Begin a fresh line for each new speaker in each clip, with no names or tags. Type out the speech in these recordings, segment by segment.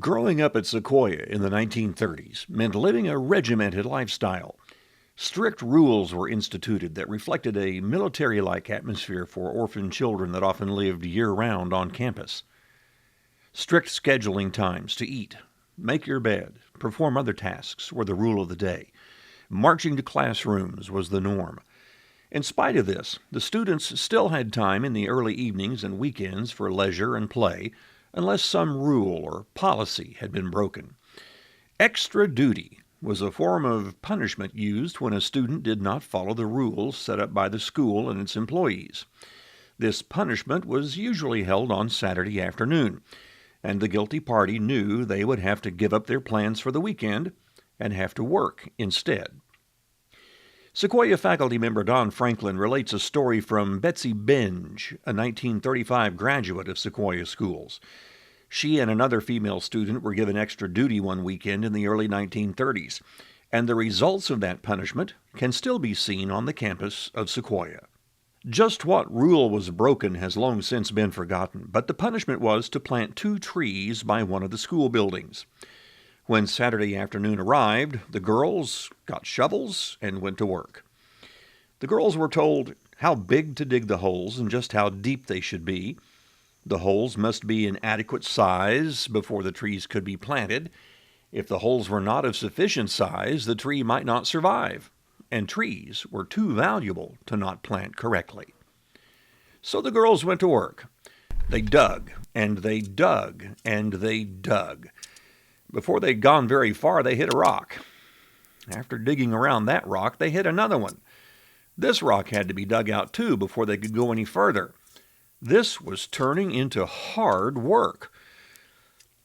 Growing up at Sequoyah in the 1930s meant living a regimented lifestyle. Strict rules were instituted that reflected a military-like atmosphere for orphan children that often lived year-round on campus. Strict scheduling times to eat, make your bed, perform other tasks were the rule of the day. Marching to classrooms was the norm. In spite of this, the students still had time in the early evenings and weekends for leisure and play, unless some rule or policy had been broken. Extra duty was a form of punishment used when a student did not follow the rules set up by the school and its employees. This punishment was usually held on Saturday afternoon, and the guilty party knew they would have to give up their plans for the weekend and have to work instead. Sequoyah faculty member Don Franklin relates a story from Betsy Benge, a 1935 graduate of Sequoyah Schools. She and another female student were given extra duty one weekend in the early 1930s, and the results of that punishment can still be seen on the campus of Sequoyah. Just what rule was broken has long since been forgotten, but the punishment was to plant 2 trees by one of the school buildings. When Saturday afternoon arrived, the girls got shovels and went to work. The girls were told how big to dig the holes and just how deep they should be. The holes must be in adequate size before the trees could be planted. If the holes were not of sufficient size, the tree might not survive, and trees were too valuable to not plant correctly. So the girls went to work. They dug, and they dug, and they dug. Before they'd gone very far, they hit a rock. After digging around that rock, they hit another one. This rock had to be dug out too before they could go any further. This was turning into hard work.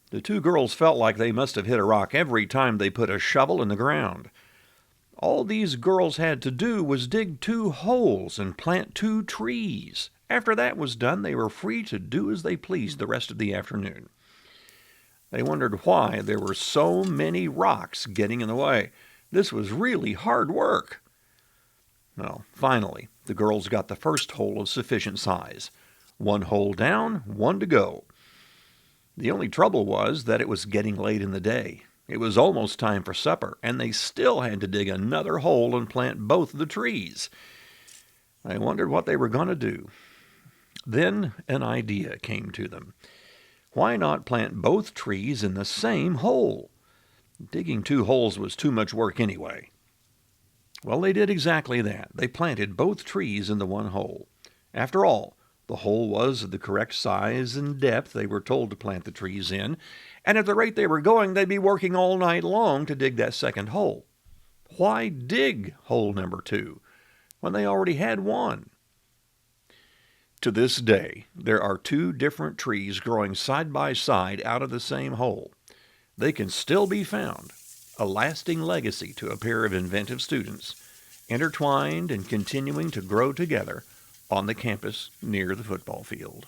The 2 girls felt like they must have hit a rock every time they put a shovel in the ground. All these girls had to do was dig 2 holes and plant 2 trees. After that was done, they were free to do as they pleased the rest of the afternoon. They wondered why there were so many rocks getting in the way. This was really hard work. Well, finally, the girls got the first hole of sufficient size. 1 hole down, 1 to go. The only trouble was that it was getting late in the day. It was almost time for supper, and they still had to dig another hole and plant both the trees. I wondered what they were going to do. Then an idea came to them. Why not plant both trees in the same hole? Digging 2 holes was too much work anyway. Well, they did exactly that. They planted both trees in the 1 hole. After all, the hole was of the correct size and depth they were told to plant the trees in, and at the rate they were going, they'd be working all night long to dig that second hole. Why dig hole number 2 when they already had 1? To this day, there are 2 different trees growing side by side out of the same hole. They can still be found, a lasting legacy to a pair of inventive students, intertwined and continuing to grow together on the campus near the football field.